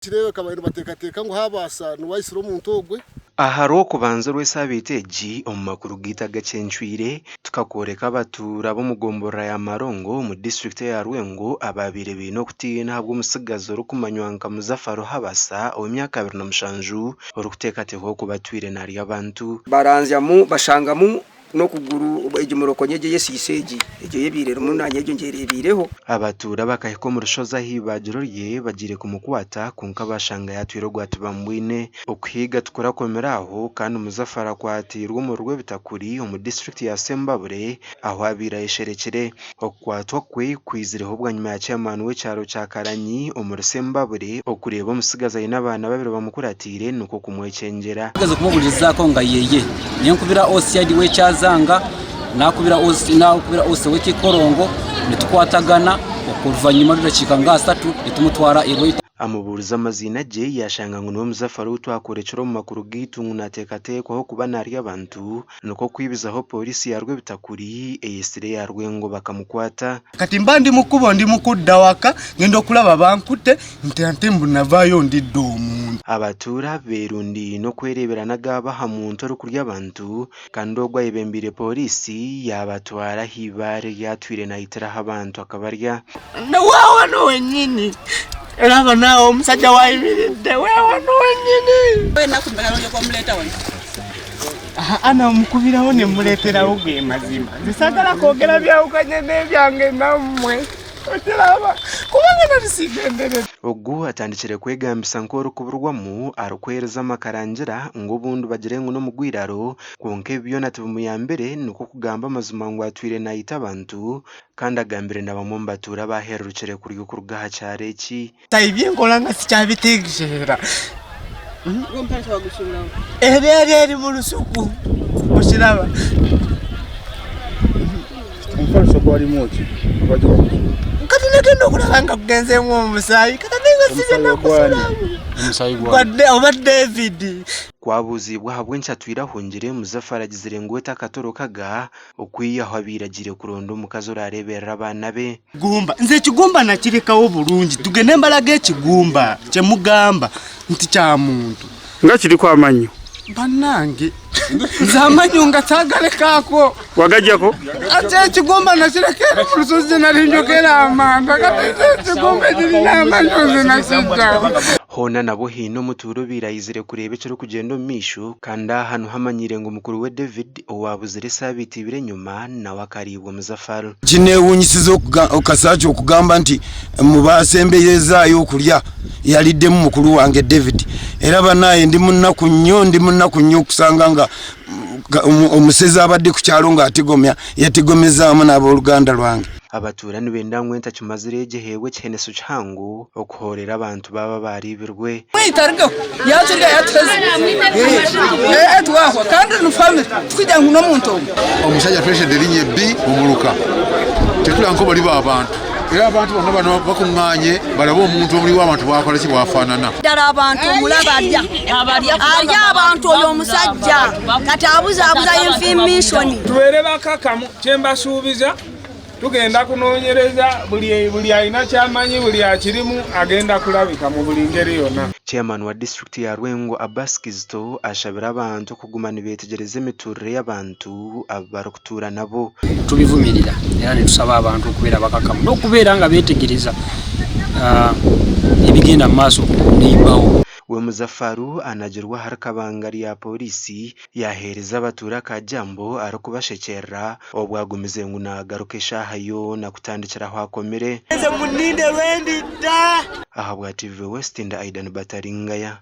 kirebe kabaye batekateka ngo habasa nuwaisiro muntu ogwe aharo kubanza rw'esabiteji omu makuru gitaga cencwire tukakoreka abatura bo mugombora ya Marongo mu district ya Rwengo ababire bino kutina habwo musigazo rukumanywa nka Muzafaro Habasa omyaka 27 orukutekateko kubatwire nari abantu baranzyamu bashangamu no kuguru ejimorokonyeje yesiseji eje yebirero munanye ejo njerebireho abatura bakahiko mu rushoza hibagiro rye bagire kumukwata kunka bashanga yatwiro gwatubambwine okwiga tukora komeraho kandi Muzafara kwatirwa mu rwe bitakuri mu district ya Sembabure aho abira yesherekere okwatwa kwe kwizireho bwanyuma ya chairman w'cyaro cya Karanyi mu Sembabure okureba musigaza y'abana babiri bamukuratire nuko kumwecengera gaze kumuburiza ko ngayeye niyo kubira OCD w'cyazanga nakubira ose w'ikikorongo nitukwatagana okuva nyuma y'udakika nga 3 itumutwara irwe amuburiza amazina je yashanga ngo Muzafaro twakorekero mu makuru gitu ngunatekateko aho kuba nari abantu nuko kwibizaho polisi yarwe bitakuri eyesire yarwe ngo bakamukwata kati mbandi mukubo ndi mukudawaka ngendo kulaba bankute ntembu navayo ndiddo umuntu abatura berundi no kwereberana gaba hamuntu ro kurya abantu kandi ogwa ibembire polisi yabatwara hibare yatwire na itara abantu akabarya nawawa no wenyini Elava nao msajja waimiride wewe wenyini we nakumbera nyo ko muleta wano ana mukubira wone muletera ogwe mazima zisagala kogera bya ukanyene byange namwe otiraba kubanga nasigendere ogu atandikire kwegambisa nkoro kuburwamu arukwereza makarangira ngo bundu bagirengo no mugwiraro konke byo natubumuyambere nuko kugamba amazuma ngo atwire nayita abantu kandi agambire nabamombatura baherukire kuri kurugaha cyareki taibye ngolanga sicyabitegishera ngompasa wagusubiraho eri mu rusuku mushiraba umfasha ko ari moki Katino kulanga kugenze mu musayi katanenga size nakusura umusayi gwa oba David kwabuzibwa habwe ncatwira hongere Muzafara agizire ngo etakatorokaga okwiya habiragire kurondo mukazo rarebera abana be gumba nze kigumba nakirekawo bulungi tugende mbalaga ekigumba kye mugamba nti kya muntu nga kiri kwamanyo banange zamanyo ngatagale kako wagajjako ate kigumba nakirekera mu lusozi nalinjokera amanda kati kigumba kirina amanyozi nasijja hona nabo hino muturo birayizire kurebe cyo kugenda misho kanda hano hamanyire ngo mukuru we David owabuzire sabiti bire nyuma na wakaribwa Muzafaro kinewunyisizo okasacho okugamba nti mubasembeyeza yokulya yaliddemu mukuru wange David era banaye ndi munnaku nnyo kusanga nga omuseza abadde ku kyalo nga atigomya yatigomezaamu n'abooluganda lwange abaturani benda ngwenta kimazireje hewe cyeneso cyangu okuhorera abantu baba baribirwe witargo yaturiga yateze etwaho kandi no family tukijya nguno muntu omusajja president linye B omuluka tetulanko bali abantu era abantu bano bakunganye balabo omuntu omuli w'abantu bakola ki bwafaanana dala abantu mulaba alya abantu oyo omusajja kati abuza information tubeere bakakamu kyembasuubiza tugenda kunoonyereza buli alina kyamanyi buli akirimu agenda kulabika mu buli ngeri yonna chairman wa district ya Rwengo Abbas Kizito ashabira abantu kuguma nibetegereza emiturire y'abantu abarukutura nabo tubivumirira era netusaba abantu okubeera bakakamu n'okubeera nga betegereza ebigenda mu maaso neyibawo we Muzafaru anagirwa harikabangari ya polisi yahereza abatura kajambo arukubashekera obwagumize ngo nagarukesha hayo na kutandikira hwakomere muninde wendi da aha bwa TV West End Aidan Bataringaya